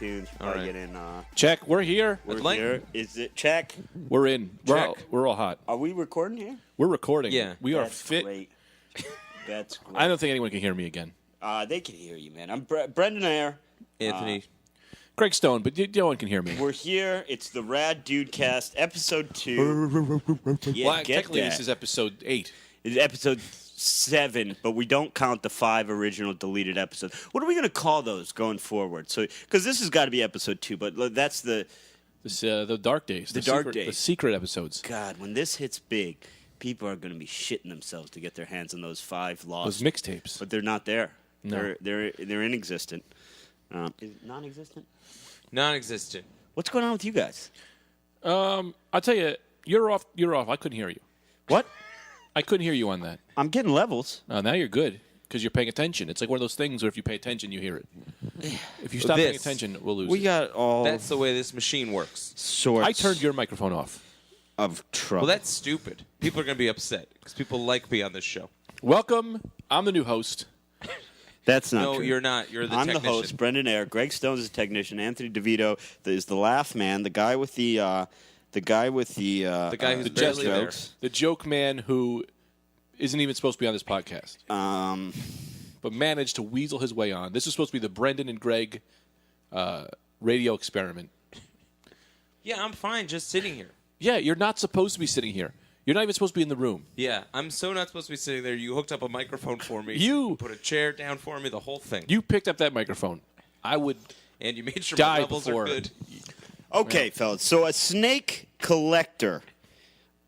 iTunes. All right. Get in. Check. We're here. We're here. Is it check? We're in. Check. We're all hot. Are we recording here? We're recording. Yeah. We are That's fit. Great. That's great. I don't think anyone can hear me again. They can hear you, man. I'm Brendan Eyre. Anthony. Greg Stone, but no one can hear me. We're here. It's the Rad Dudecast, episode 2. Yeah, Well, get technically, that. this is episode 8. It's episode 7, but we don't count the 5 original deleted episodes. What are we going to call those going forward? So, because this has got to be episode 2, but that's the Dark Days. Dark Days. The secret episods. God. When this hits big, people are going to be shitting themselves to get their hands on those 5 lost. Those mixtapes. But they're not there. No. They're inexistent. Is it non-existent? Non-existent. What's going on with you guys? I'll tell you, you're off. I couldn't hear you. What? I couldn't hear you on that. I'm getting levels. Now you're good because you're paying attention. It's like one of those things where if you pay attention, you hear it. If you stop paying attention, we'll lose We it. got all That's the way this machine works. sorts I turned your microphone off. of trouble. Well, that's stupid. People are going to be upset because people like me on this show. Welcome. I'm the new host. That's not No, true. you're not. You're the I'm technician. the host, Brendan Eyre. Greg Stone's the technician. Anthony Devito is the laugh man. The guy with the guy who's The guy who's the barely there. jokes. The joke man who isn't even supposed to be on this podcast, but managed to weasel his way on. This is supposed to be the Brendan and Greg radio experiment. Yeah, I'm fine just sitting here. Yeah, you're not supposed to be sitting here. You're not even supposed to be in the room. Yeah, I'm so not supposed to be sitting there. You hooked up a microphone for me. You put a chair down for me, the whole thing. You picked up that microphone. I would And you made sure die my levels before. are good. Okay, fellas. So a snake collector,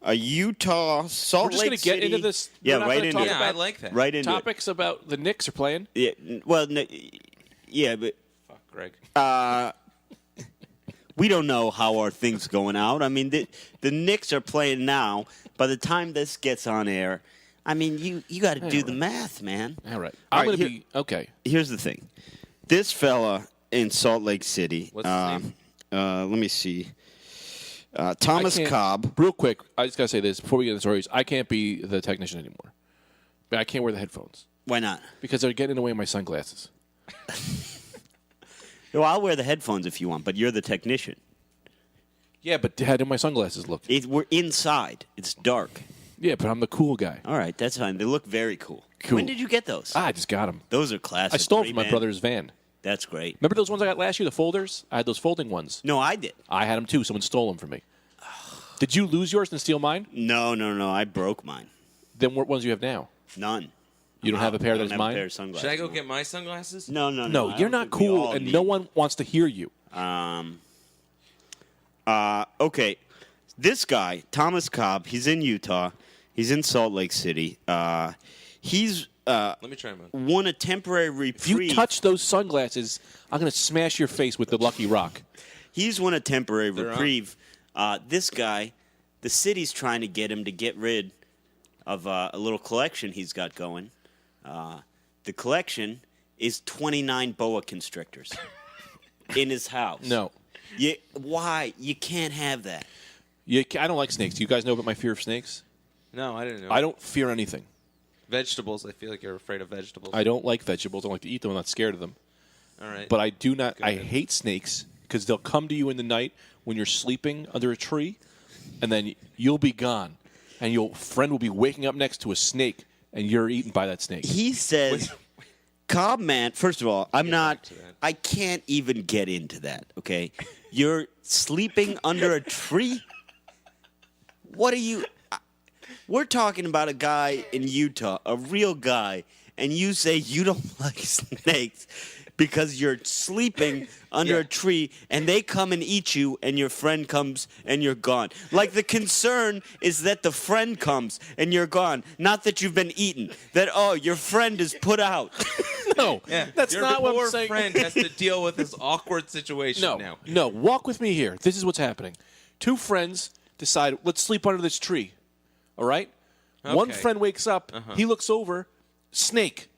a Utah Salt We're just Lake going to get City- into this. Yeah, We're not right gonna into talk it. Yeah, I about like that. Right into topics about the Knicks are playing. it. Yeah. Well, yeah, but Fuck, Greg. we don't know how our things going out. I mean, the Knicks are playing now. By the time this gets on air, I mean, you got to do the math, man. All right. All I'm right, going to be okay. Here's the thing. This fella in Salt Lake City. What's his name? Let me see. Thomas I can't- Cobb. Real quick, I just got to say this before we get into stories. I can't be the technician anymore. But I can't wear the headphones Why not? because they're getting in the way of my sunglasses. Well, I'll wear the headphones if you want, but you're the technician. Yeah, but how do my sunglasses look? We're inside. It's dark. Yeah, but I'm the cool guy. All right, that's fine. They look very cool. Cool. When did you get those? I just got them. Those are classic. I stole them from my man. brother's van. That's great. Remember those ones I got last year, the folders? I had those folding ones. No, I did. I had them too. Someone stole them from me. Did you lose yours and steal mine? No. I broke mine. Then what ones do you have now? None. You don't have a pair I that's don't have a pair mine? of sunglasses. Should I go get my sunglasses? No. No, I you're don't not think we cool, all and need- no one wants to hear you. Okay, this guy, Thomas Cobb, he's in Utah. He's in Salt Lake City. He's Let me try mine. won a temporary If you reprieve. touch those sunglasses, I'm going to smash your face with the Lucky Rock. He's won a temporary They're on. reprieve. This guy, the city's trying to get him to get rid of a little collection he's got going. The collection is 29 boa constrictors in his house. No. Why? You can't have that. I don't like snakes. Do you guys know about my fear of snakes? No, I didn't know. I don't fear anything. Vegetables. I feel like you're afraid of vegetables. I don't like vegetables. I don't like to eat them. I'm not scared of them. All right. But I do not. I Good. hate snakes because they'll come to you in the night when you're sleeping under a tree, and then you'll be gone, and your friend will be waking up next to a snake, and you're eaten by that snake. He says, Cobb, man, first of all, I'm Get not, back to that. I can't even get into that, okay? You're sleeping under a tree? What are you, we're talking about a guy in Utah, a real guy, and you say you don't like snakes because you're sleeping under a tree and they come and eat you and your friend comes and you're gone. Like the concern is that the friend comes and you're gone, not that you've been eaten. That, oh, your friend is put out. No, Yeah, that's your not what poor I'm saying. friend has to deal with this awkward situation No, now. no. Walk with me here. This is what's happening. Two friends decide, let's sleep under this tree. All right? One Okay. friend wakes up. He looks over, snake,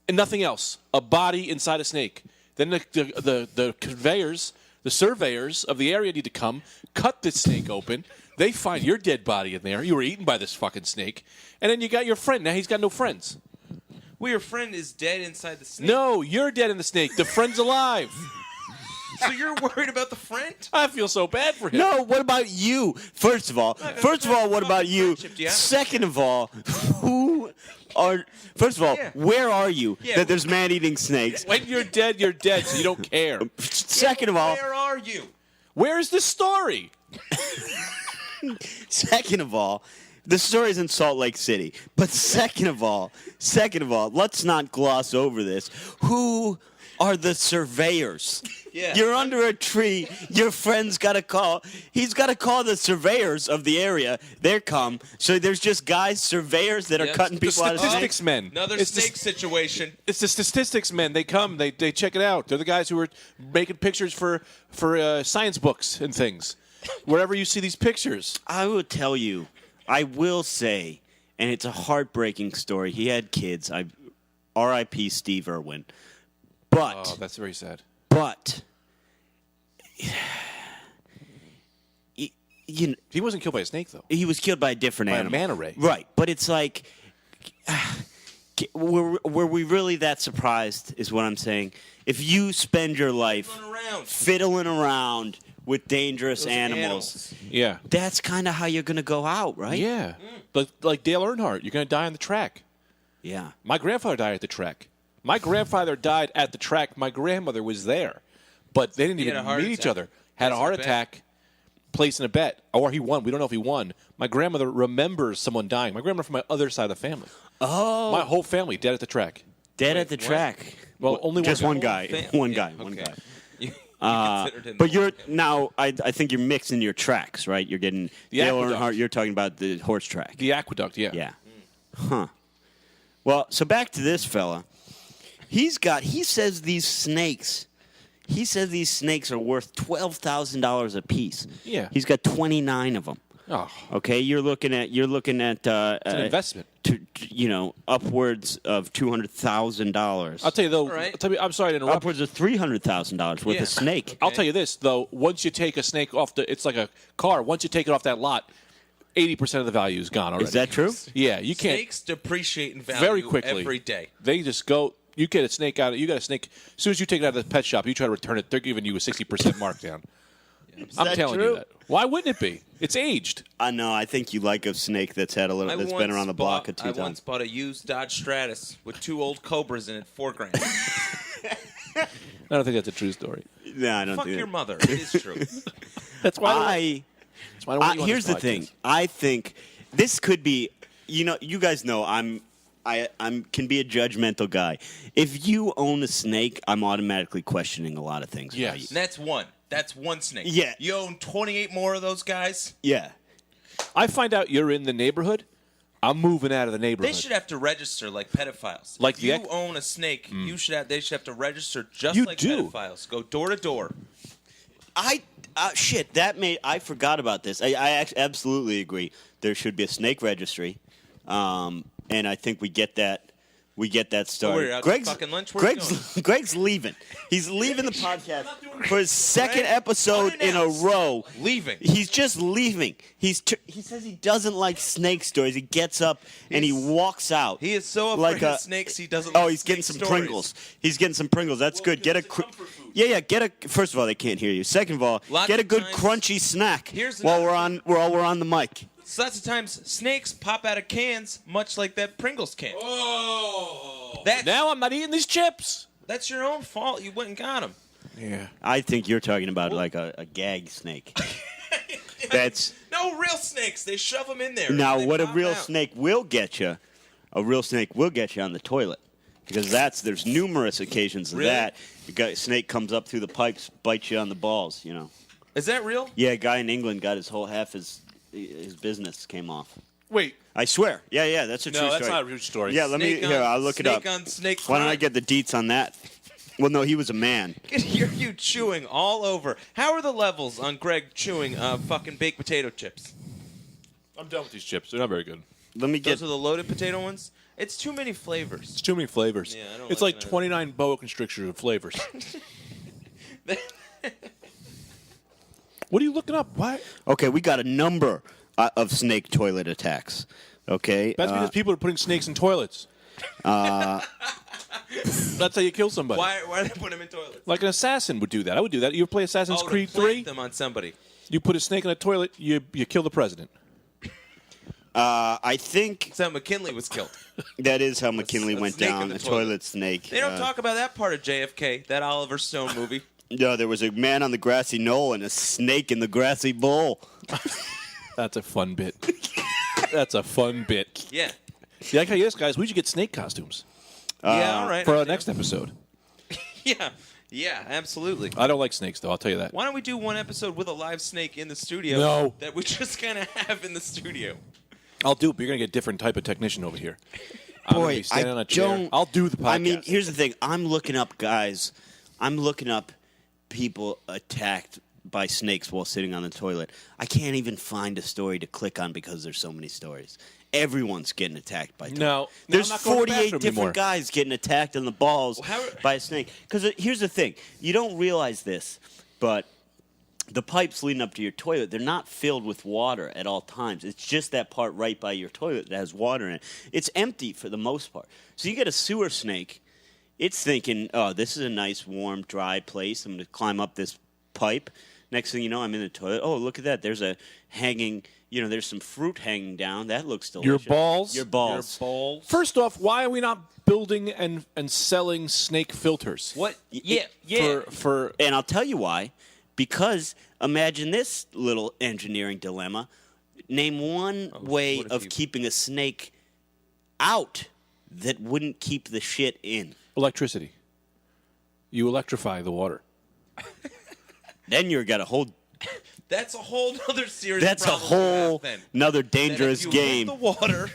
and nothing else. A body inside a snake. Then the conveyors, the surveyors of the area need to come, cut this snake open. They find your dead body in there. You were eaten by this fucking snake. And then you got your friend. Now he's got no friends. Well, your friend is dead inside the snake. No, you're dead in the snake. The friend's alive. So you're worried about the friend? I feel so bad for him. No, what about you? First of all, what about you? Second of all, where are you that there's man-eating snakes? When you're dead, so you don't care. Second of all, where are you? Where is this story? second of all, the story's in Salt Lake City. But second of all, let's not gloss over this. Who are the surveyors? Yeah. You're under a tree. Your friend's got to call. He's got to call the surveyors of the area. They come. So there's just surveyors that are cutting people out of statistics snakes. men. Another snake situation. It's the statistics men. They come. They check it out. They're the guys who are making pictures for science books and things. Wherever you see these pictures. I will tell you. I will say, and it's a heartbreaking story. He had kids. R.I.P. Steve Irwin. But Oh, that's very sad. But He wasn't killed by a snake, though. he was killed by a different By a animal. manta ray. Right. But it's like, were we really that surprised is what I'm saying. If you spend your life fiddling around with dangerous animals, Yeah. that's kind of how you're going to go out, right? Yeah. Like Dale Earnhardt, you're going to die on the track. Yeah. My grandfather died at the track. My grandfather died at the track. My grandmother was there. But they didn't even meet each other. Had a heart attack, placing a bet. Or he won. We don't know if he won. My grandmother remembers someone dying. My grandmother from my other side of the family. Oh. My whole family dead at the track. Dead at the track. Well, only Just one guy. guy. Fam- One yeah, guy. One okay. guy. You considered him But the you're one guy. now. I think you're mixing your tracks, right? You're getting The Dale aqueduct. Earnhardt. You're talking about the horse track. The aqueduct, yeah. Yeah. Huh. Well, so back to this fella. He says these snakes are worth $12,000 a piece. Yeah. He's got 29 of them. Oh, Okay, you're looking at it's an investment. Upwards of $200,000. I'll tell you, though, right. I'm sorry to interrupt. Upwards of $300,000 worth Yeah. of snake. I'll tell you this, though. Once you take a snake off it's like a car. Once you take it off that lot, 80% of the value is gone already. Is that true? Yeah, you can't. Snakes depreciate in value Very quickly. every day. They just go. You get a snake out. You got a snake. As soon as you take it out of the pet shop, you try to return it. They're giving you a 60% markdown. I'm that telling true? you that. Why wouldn't it be? It's aged. I know. I think you like a snake that's had that's been around the block a two I times. once bought a used Dodge Stratus with 2 old Cobras in it, $4,000. I don't think that's a true story. No, I don't Fuck think your that. mother. It is true. That's why. That's why I don't want you on Here's this the thing. podcast. I think this could be. You guys know I'm can be a judgmental guy. If you own a snake, I'm automatically questioning a lot of things. Yes. About you. And that's one. That's one snake. Yeah. You own 28 more of those guys? Yeah. I find out you're in the neighborhood. I'm moving out of the They neighborhood. should have to register like pedophiles. Like if the you ex- own a snake, they should have to register just You like do. pedophiles. Go door to door. I forgot about this. I absolutely agree. There should be a snake registry, and I think we get that. We get that started. we're out to fucking lunch? Where are you Greg's leaving. He's leaving the podcast for his second episode in a Unannounced. row. Leaving. He's just leaving. He says he doesn't like snake stories. He gets up and he walks out. He is so like afraid a- of snakes he doesn't Oh, like he's getting snake some stories. Pringles. He's getting some Pringles. That's good. Get a yeah. Get a. First of all, they can't hear you. Second of all, Lots get a of good times- crunchy snack Here's while another we're on the mic. So lots of times snakes pop out of cans, much like that Pringles can. Oh. That's, Now I'm not eating these chips. that's your own fault. You went and got them. Yeah. I think you're talking about like a gag snake. That's No real snakes. They shove them in there. now and they what a pop real out. snake will get you. A real snake will get you on the toilet because there's numerous occasions of Really? that. A snake comes up through the pipes, bites you on the balls. Is that real? Yeah, a guy in England got half his business came off. Wait. I swear. Yeah, that's a true No, story. that's not a true story. Yeah, let me. Snake Here, on- I'll look it up. snake on snake Why don't I crime. get the deets on that? Well, no, he was a man. I can hear you chewing all over. How are the levels on Greg chewing fucking baked potato chips? I'm done with these chips. They're not very good. Let me get. Those are the loaded potato ones? It's too many flavors. It's too many flavors. Yeah, I don't it's like like that. 29 boa constrictors of flavors. What are you looking up? Why? Okay, we got a number of snake toilet attacks. Okay, That's because people are putting snakes in toilets. That's how you kill somebody. Why do they put him in toilets? Like an assassin would do that. I would do that. You ever play Assassin's Creed to plant 3? them on somebody. You put a snake in a toilet, you kill the president. I think That's how McKinley was killed. that is how McKinley a went snake in down, the a toilet. toilet snake. They don't talk about that part of JFK, that Oliver Stone movie. No, there was a man on the grassy knoll and a snake in the grassy bowl. That's a fun bit. That's a fun bit. Yeah. Yeah, yes, guys, we should get snake costumes Yeah, all right. for our next episode. Yeah, absolutely. I don't like snakes, though. I'll tell you that. Why don't we do one episode with a live snake in the studio No. that we just kind of have in the studio? I'll do it, but you're going to get a different type of technician over here. I'm gonna Boy, be standing on I a chair. don't. I'll do the podcast. I mean, here's the thing. I'm looking up people attacked by snakes while sitting on the toilet. I can't even find a story to click on because there's so many stories. Everyone's getting attacked by No. There's I'm not going to the 48 bathroom different anymore. guys getting attacked in the balls by a snake. Because here's the thing. You don't realize this, but the pipes leading up to your toilet, they're not filled with water at all times. It's just that part right by your toilet that has water in it. It's empty for the most part. So you get a sewer snake, it's thinking, oh, this is a nice, warm, dry place. I'm going to climb up this pipe. Next thing you know, I'm in the toilet. Oh, look at that. There's a hanging, there's some fruit hanging down. That looks delicious. Your balls? Your balls. Your balls. First off, why are we not building and selling snake filters? What? Yeah. For And I'll tell you why. Because imagine this little engineering dilemma. Name one way what if of you- keeping a snake out that wouldn't keep the shit in. electricity. You electrify the water. Then you're got a whole. That's a whole other series. That's a of problems you have whole then. another That dangerous if you hit game. the water,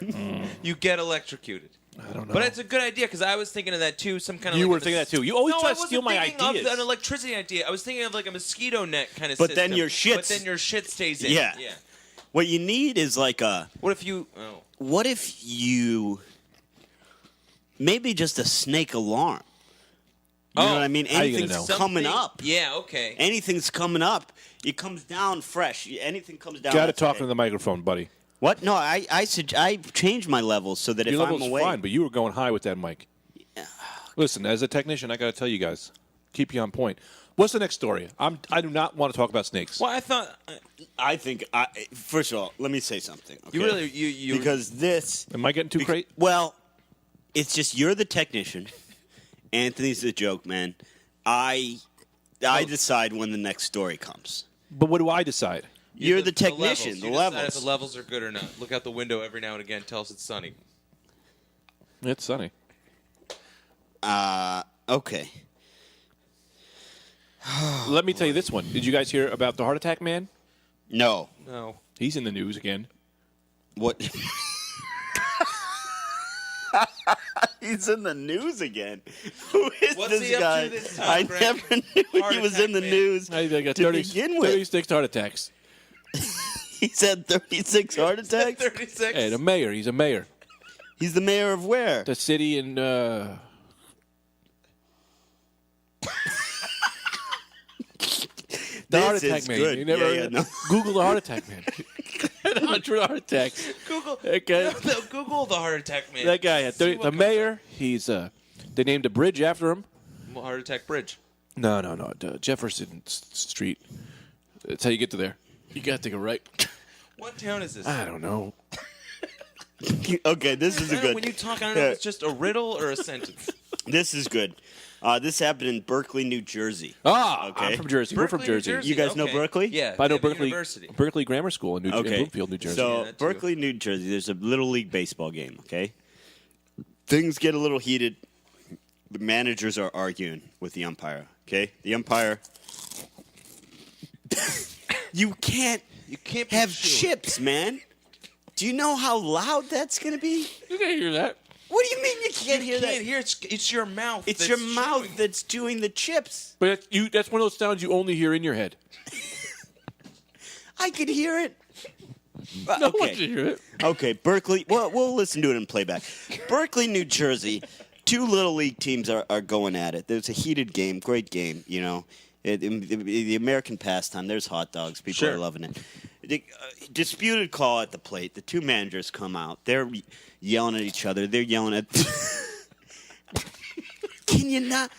you get electrocuted. I don't know. But it's a good idea because I was thinking of that too. Some kind of You like were a thinking that too. You always no, try I to wasn't steal my thinking ideas. of an electricity idea. I was thinking of like a mosquito net kind of But system. then your shits- But then your shit stays in. Yeah. Yeah. What you need is like a. What if you? Oh. What if you. Maybe just a snake alarm. You know what I mean? How you gonna Anything's know? coming Something- up. Yeah. Okay. Anything's coming up. It comes down fresh. Anything comes down. Got to that's talk okay. into the microphone, buddy. What? No, I changed my levels so that Your if I'm level's away. fine, but you were going high with that mic. Listen, as a technician, I got to tell you guys, keep you on point. What's the next story? I do not want to talk about snakes. Well, I thought I think. First of all, let me say something. Okay? you really you because this. Am I getting too crazy? Well, it's just you're the technician. Anthony's the joke man. I decide when the next story comes. But what do I decide? You're the technician. You The decide levels. if the levels are good or not. Look out the window every now and again. Tell us it's sunny. It's sunny. Okay. Let me tell you this one. Did you guys hear about the heart attack man? No. No. He's in the news again. What? He's in the news again. Who is What's this he up to guy? this time, I Greg? never knew Heart he was attack in the man. news They got to 30, begin with. 36 heart attacks. He's had 36 heart attacks. 36. Hey, the mayor. He's a mayor. He's the mayor of where? The city in. The heart This attack is man. good. You never Yeah, no. Google the heart attack man. 100 heart attacks. Google. That guy, Google the heart attack man. that guy had See 30, what the comes mayor. He's they named a bridge after him. up. Heart attack bridge. No. Jefferson Street. That's how you get to there. You got to go right. What town is this? I don't know. Okay, this is I a don't know, good. when you talk, I don't know if it's just a riddle or a sentence. This is good. This happened in Berkeley, New Jersey. Okay. Okay. I'm from Jersey. We're from Berkeley, New Jersey. You guys know okay. Berkeley? Yeah. I know they have a Berkeley. University. Berkeley Grammar School in, in Okay. Bloomfield, New Jersey. So Yeah, that too. Berkeley, New Jersey. There's a little league baseball game. Okay. Things get a little heated. The managers are arguing with the umpire. Okay. The umpire. You can't be have sure. chips, man. Do you know how loud that's going to be? You can't hear that. What do you mean you can't hear You that? can't hear. It's your mouth. It's that's your mouth chewing. that's chewing the chips. But that's one of those sounds you only hear in your head. I could hear it. No one can hear it. Okay, Berkeley. Well, we'll listen to it in playback. Berkeley, New Jersey. Two little league teams are going at it. There's a heated game, great game. You know, the American pastime. There's hot dogs. People Sure. are loving it. The, disputed call at the plate. The two managers come out. They're yelling at each other. They're yelling at. Can you not?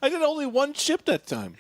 I got only one chip that time.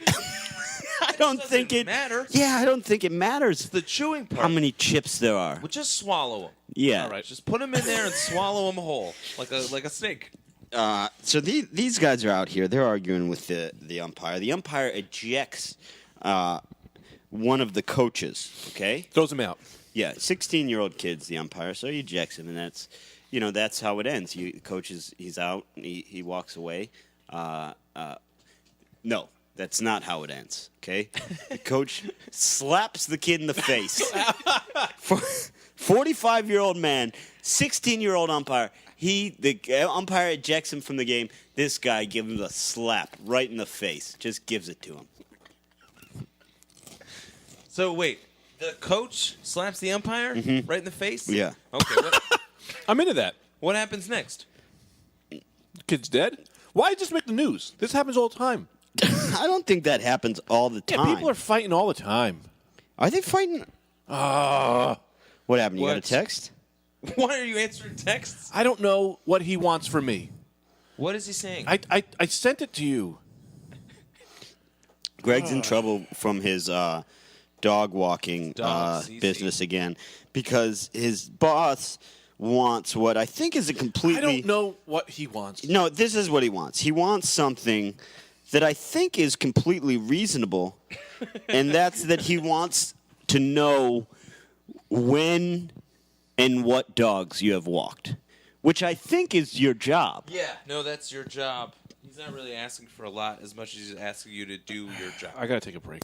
I don't think it matter. Yeah, I don't think it matters. It's the chewing part. How many chips there are? Well, just swallow them. Yeah. All right. Just put them in there and swallow them whole, like a snake. So these guys are out here. They're arguing with the umpire. The umpire ejects one of the coaches. Okay. Throws him out. Yeah, 16-year-old kid's the umpire, so he ejects him, and that's how it ends. The coach he's out, and he walks away. No, that's not how it ends. Okay, the coach slaps the kid in the face. 45-year-old man, 16-year-old umpire. The umpire ejects him from the game. This guy gives him a slap right in the face. Just gives it to him. So wait, the coach slaps the umpire right in the face? Yeah. Okay. I'm into that. What happens next? Kid's dead. Why just make the news? This happens all the time. I don't think that happens all the time. Yeah, people are fighting all the time. Are they fighting? What happened? You got a What? text? Why are you answering texts? I don't know what he wants from me. What is he saying? I sent it to you. Greg's in trouble from his dog walking Dogs, easy. business again because his boss wants what I think is a completely. I don't know what he wants. No, this is what he wants. He wants something that I think is completely reasonable, and that's that he wants to know when and what dogs you have walked, which I think is your job. Yeah, no, that's your job. He's not really asking for a lot as much as he's asking you to do your job. I gotta take a break.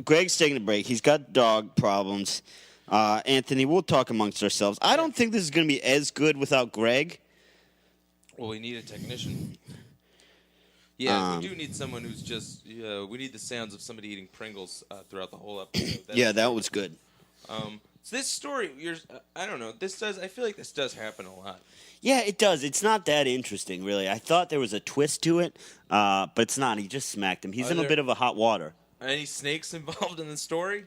Greg's taking a break. He's got dog problems. Anthony, we'll talk amongst ourselves. I don't think this is going to be as good without Greg. Well, we need a technician. Yeah, we do need someone who's just. We need the sounds of somebody eating Pringles throughout the whole episode. Yeah, that was good. So this story, I don't know. I feel like this does happen a lot. Yeah, it does. It's not that interesting, really. I thought there was a twist to it, but it's not. He just smacked him. He's in a bit of a hot water. Any snakes involved in the story?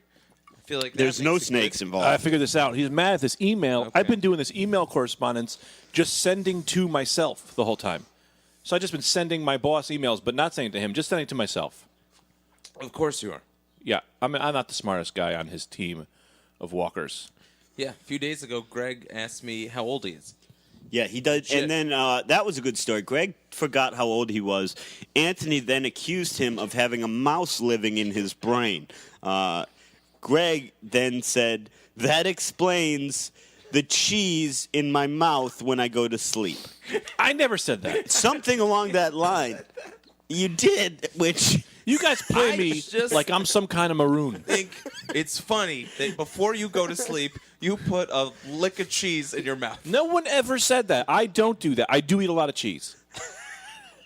I feel like There's no snakes involved. I figured this out. He's mad at this email. Okay. I've been doing this email correspondence, just sending to myself the whole time. So I've just been sending my boss emails, but not sending to him, just sending to myself. Of course you are. Yeah, I'm not the smartest guy on his team of walkers. Yeah, a few days ago, Greg asked me how old he is. Yeah, he does. Shit. And then that was a good story. Greg forgot how old he was. Anthony then accused him of having a mouse living in his brain. Greg then said, that explains the cheese in my mouth when I go to sleep. I never said that. Something along that line. You did, which... You guys play I me just- like I'm some kind of maroon. I think it's funny that before you go to sleep, you put a lick of cheese in your mouth. No one ever said that. I don't do that. I do eat a lot of cheese.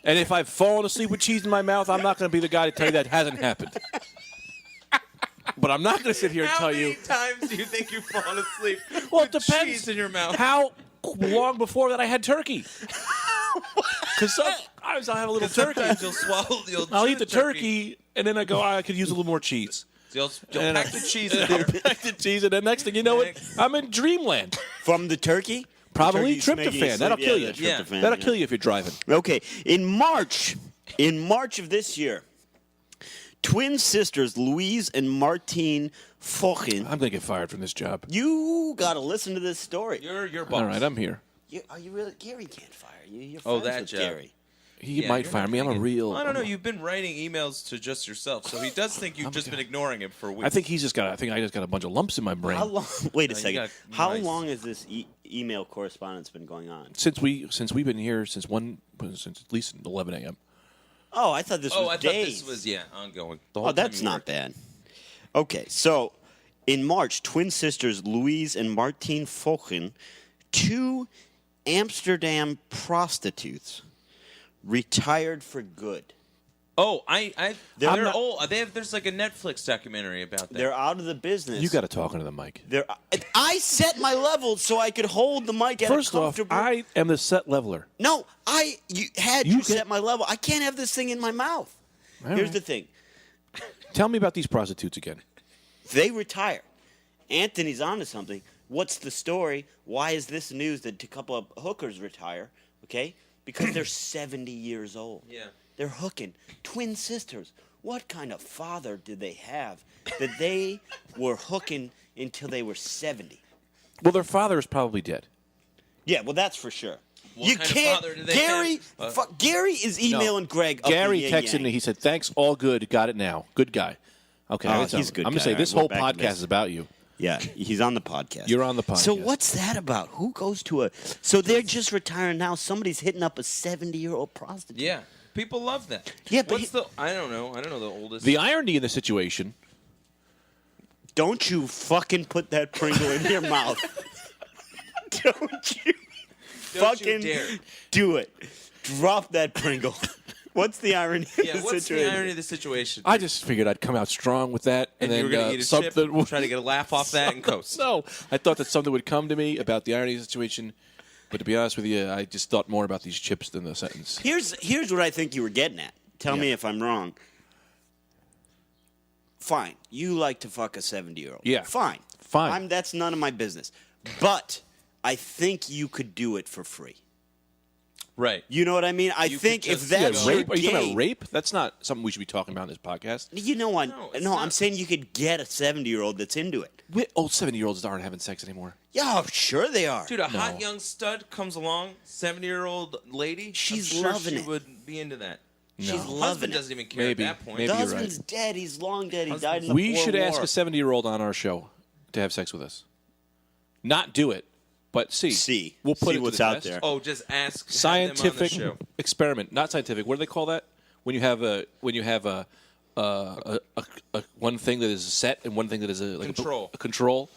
And if I've fallen asleep with cheese in my mouth, I'm not going to be the guy to tell you that hasn't happened. But I'm not going to sit here and How tell many you. times do you think you've fallen asleep Well, it with depends. cheese in your mouth? How long before that I had turkey? Because sometimes I'll have a little turkey. Sometimes you'll swallow. I'll chew eat the turkey, and then I go, I could use a little more cheese. You'll And pack the cheese in there. Pack the cheese, and then next thing you know it, I'm in dreamland. From the turkey? Probably The turkey's making you tryptophan. That'll sleep. kill Yeah, you. the Yeah. tryptophan, That'll yeah. kill you if you're driving. Okay, in March of this year, twin sisters Louise and Martine Fochen. I'm going to get fired from this job. You got to listen to this story. You're boss. All right, I'm here. Are you really? Gary can't fire you. You're Oh, friends that with job. Gary. He Yeah, might you're fire not me. I'm a thinking- real. I don't know. You've been writing emails to just yourself, so he does think you've just been ignoring him for weeks. I think he's just got. I think I just got a bunch of lumps in my brain. How long? Wait a No, you second. got How nice. long has this email correspondence been going on? Since we've been here since at least 11 a.m. Oh, I thought this was I thought days. this was ongoing. The Oh, whole that's time you not worked. bad. Okay, so in March, twin sisters Louise and Martine Fochen, two Amsterdam prostitutes, retired for good. Oh, they're not- old. There's like a Netflix documentary about that. They're out of the business. You got to talk into the mic. I set my level so I could hold the mic at First a off, comfortable. I am the set leveler. No, you You set my level. I can't have this thing in my mouth. All Here's right. the thing. Tell me about these prostitutes again. They retire. Anthony's onto something. What's the story? Why is this news that a couple of hookers retire? Okay? because they're 70 years old. Yeah. They're hooking. Twin sisters. What kind of father did they have that they were hooking until they were 70? Well, their father is probably dead. Yeah, well, that's for sure. What You kind of can't. father do they Gary, have? Gary is emailing Greg. Up Gary the texted yin-yang. me. He said, "Thanks, all good. Got it now. Good guy." Okay, Oh, I'm he's a good going to guy. say All this right, whole we're back to podcast this. is about you. Yeah, he's on the podcast. You're on the podcast. So what's that about? Who goes to a? So they're just retiring now. Somebody's hitting up a 70-year-old prostitute. Yeah. People love that. Yeah, but What's the? I don't know. I don't know the oldest. The irony in the situation. Don't you fucking put that Pringle in your mouth. Don't you Don't fucking you dare. do it. Drop that Pringle. What's the irony Yeah. of the What's situation? the irony of the situation? I just figured I'd come out strong with that, and then you were going to eat a something. chip, try to get a laugh off that, and coast. No, I thought that something would come to me about the irony of the situation, but to be honest with you, I just thought more about these chips than the sentence. Here's what I think you were getting at. Tell me if I'm wrong. Fine. You like to fuck a 70-year-old. Yeah. Fine. Fine. That's none of my business. But I think you could do it for free. Right. You know what I mean? I You think could if just that's go- your Rape? Are you talking game- about rape? That's not something we should be talking about in this podcast. You know what? No, it's No, I'm not. saying you could get a 70-year-old that's into it. Old 70-year-olds aren't having sex anymore. Yeah, sure they are. Dude, a hot young stud comes along, 70-year-old lady. She's I'm sure loving she it. would be into that. She's No. loving Husband it. doesn't even care Maybe. at that point. Maybe The you're husband's dead. He's long dead. He died in the We Boer should ask War. a 70-year-old on our show to have sex with us. Not do it, but see. See. We'll put See it what's to the out test. there. Oh, just ask Scientific have them on the show. experiment, not scientific. What do they call that? When you have a one thing that is set and one thing that is a Control. A control.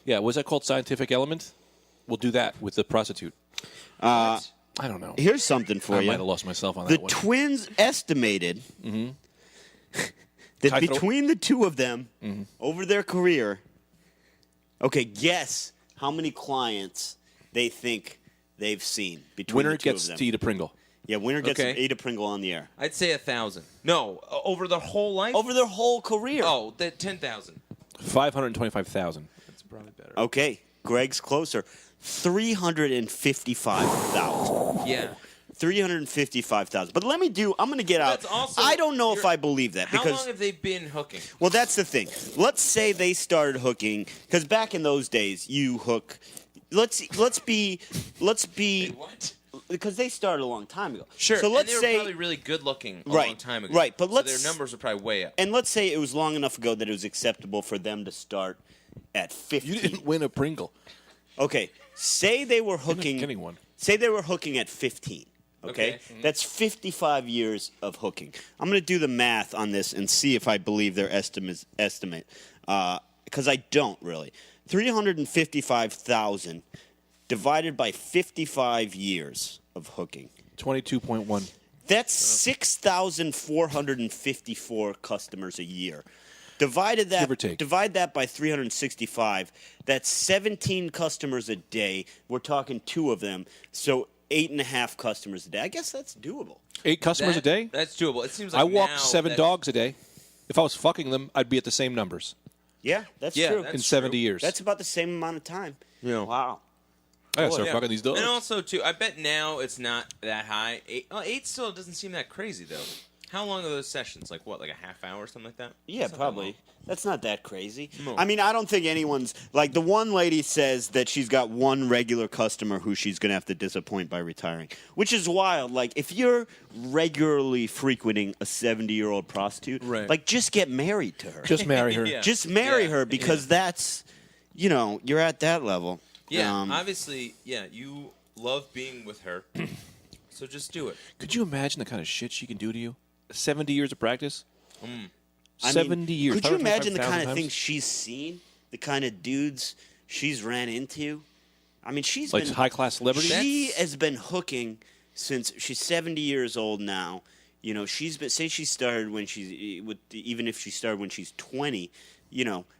Yeah, what's that called? Scientific element. We'll do that with the prostitute. I don't know. Here's something for I you. might have lost myself on The that one. twins estimated that Kai throw- between the two of them, over their career, okay, guess how many clients they think they've seen between Winner the two gets of them. to eat a Pringle. Yeah, winner gets Okay. to eat a Pringle on the air. I'd say 1,000. No, over the whole life. Over their whole career. Oh, that 10,000. 525,000. That's probably better. Okay, Greg's closer. 355,000. Yeah. 355,000. But I'm going to get out. That's also- I don't know if you're- I believe that. How because long have they been hooking? Well, that's the thing. Let's say they started hooking because back in those days, you hook. Let's be What? because they started a long time ago. Sure. So let's and they were say probably really good looking a Right, long time ago. right, but so let's- their numbers are probably way up. and let's say it was long enough ago that it was acceptable for them to start at 50. You didn't win a Pringle. Okay, say they were hooking. Getting one. Say they were hooking at 15. Okay, Okay. that's 55 years of hooking. I'm going to do the math on this and see if I believe their estimate. Because I don't really. 355,000 divided by 55 years of hooking. 22.1. That's 6,454 customers a year. Give or take. Divide that by 365. That's 17 customers a day. We're talking two of them. So 8.5 customers a day. I guess that's doable. 8 customers a day? That's doable. It seems like I walk now 7 that's- dogs a day. If I was fucking them, I'd be at the same numbers Yeah, that's Yeah, true. that's in 70 true. years. That's about the same amount of time. Yeah. Wow. I gotta start Yeah. fucking these dogs. And also, too, I bet now it's not that high. 8 still doesn't seem that crazy, though. How long are those sessions? Like, what, like a half hour or something like that? Yeah, That's not that probably. long. That's not that crazy. No. I mean, I don't think anyone's like the one lady says that she's got one regular customer who she's going to have to disappoint by retiring, which is wild. Like, if you're regularly frequenting a 70-year-old prostitute, Right. like, just get married to her. Just marry her. Yeah. Just marry Yeah, her because that's, you're at that level. Yeah, Um, obviously, yeah, you love being with her, so just do it. Could you imagine the kind of shit she can do to you? 70 years of practice? I mean, 70 years. Could you imagine the kind of 125,000 things she's seen? The kind of dudes she's ran into? I mean, she's Like been high-class celebrities? She has been hooking since she's 70 years old now. She's been say she started when even if she started when she's 20,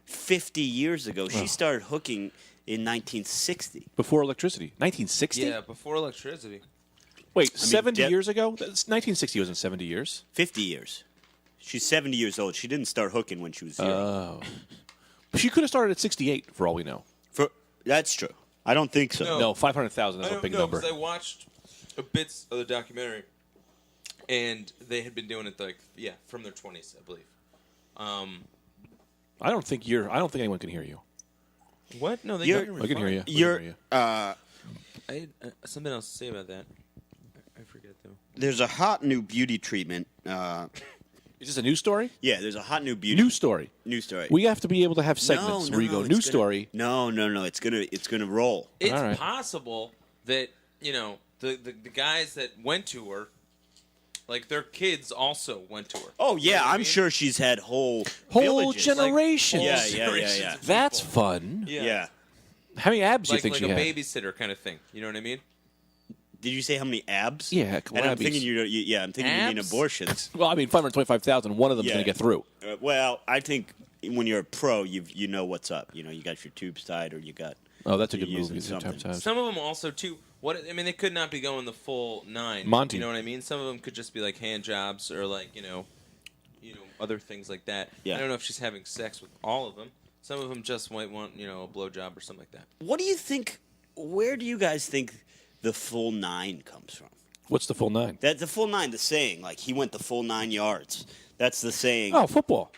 50 years ago. She started hooking in 1960. Before electricity. 1960? Yeah, before electricity. Wait, 70 Deb- years ago? That's 1960 wasn't 70 years. 50 years. She's 70 years old. She didn't start hooking when she was young. Oh. She could have started at 68, for all we know. That's true. I don't think so. No, 500,000 is a big number. Because I watched bits of the documentary, and they had been doing it from their 20s, I believe. I don't think anyone can hear you. What? No, I can hear you. I had something else to say about that. I forget though. There's a hot new beauty treatment. Is this a news story? Yeah, there's a hot new beauty News story. News story. We have to be able to have segments where you go news story. No, it's gonna roll. It's All right. possible that the guys that went to her, like their kids also went to her. Oh yeah, You know what I I'm mean? sure she's had whole villages. generations. Yeah. Generations of That's people. fun. Yeah. How many abs do you Like think a she had? babysitter kind of thing. You know what I mean? Did you say how many abs? Yeah, And I'm abbies. thinking I'm thinking you mean Abs? abortions. Well, I mean, 525,000. One of them's Yeah. going to get through. Well, I think when you're a pro, you know what's up. You got your tubes tied, or you got. Oh, that's a You're good using movie. something. Some of them also too. They could not be going the full 9. Monty. You know what I mean? Some of them could just be like hand jobs or like other things like that. Yeah. I don't know if she's having sex with all of them. Some of them just might want a blowjob or something like that. What do you think? Where do you guys think the full 9 comes from? What's the full 9? That the full 9, the saying, like he went the full 9 yards. That's the saying. Oh, football.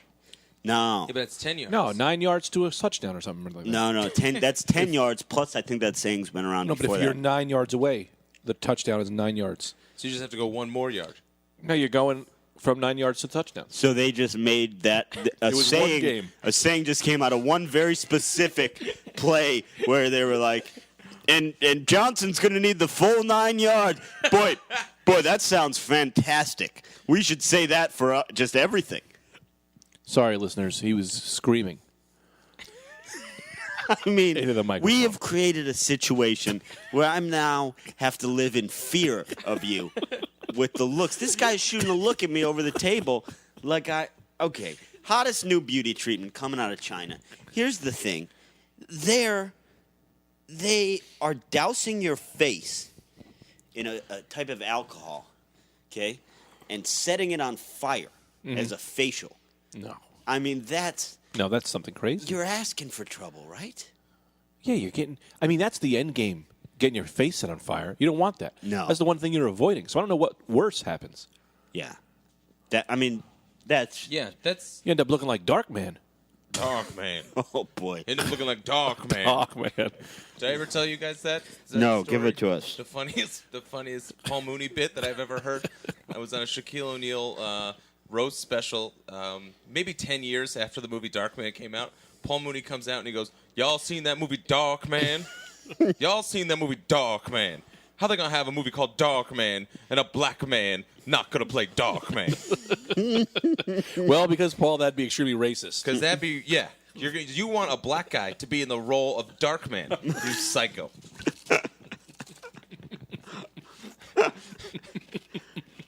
No, Yeah, but it's 10 yards. No, 9 yards to a touchdown or something like that. no, 10. That's 10 yards plus. I think that saying's been around No, but before if you're that. 9 yards away, the touchdown is 9 yards. So you just have to go one more yard. No, you're going from 9 yards to touchdown. So they just made that a was saying. one game. A saying just came out of one very specific play where they were like, and Johnson's going to need the full 9 yards. Boy, that sounds fantastic. We should say that for just everything. Sorry, listeners. He was screaming. I mean, Into the microphone. we have created a situation where I'm now have to live in fear of you with the looks. This guy's shooting a look at me over the table like okay, hottest new beauty treatment coming out of China. Here's the thing. They are dousing your face in a type of alcohol, okay, and setting it on fire as a facial. No. I mean, that's something crazy. you're asking for trouble, right? Yeah, you're getting. I mean, that's the end game. Getting your face set on fire. You don't want that. No. That's the one thing you're avoiding. So I don't know what worse happens. Yeah. That's Yeah, that's You end up looking like Darkman. Dark Man. oh boy. End up looking like Dark Man. Darkman. Did I ever tell you guys that? Is that No, a give story? it to us. The funniest Paul Mooney bit that I've ever heard. I was on a Shaquille O'Neal roast special, maybe 10 years after the movie Dark Man came out. Paul Mooney comes out and he goes, "Y'all seen that movie Dark Man? Y'all seen that movie Dark Man? How they gonna have a movie called Dark Man and a black man not gonna play Dark Man? Well, because, Paul, that'd be extremely racist. Because that'd be you want a black guy to be in the role of Dark Man? You psycho."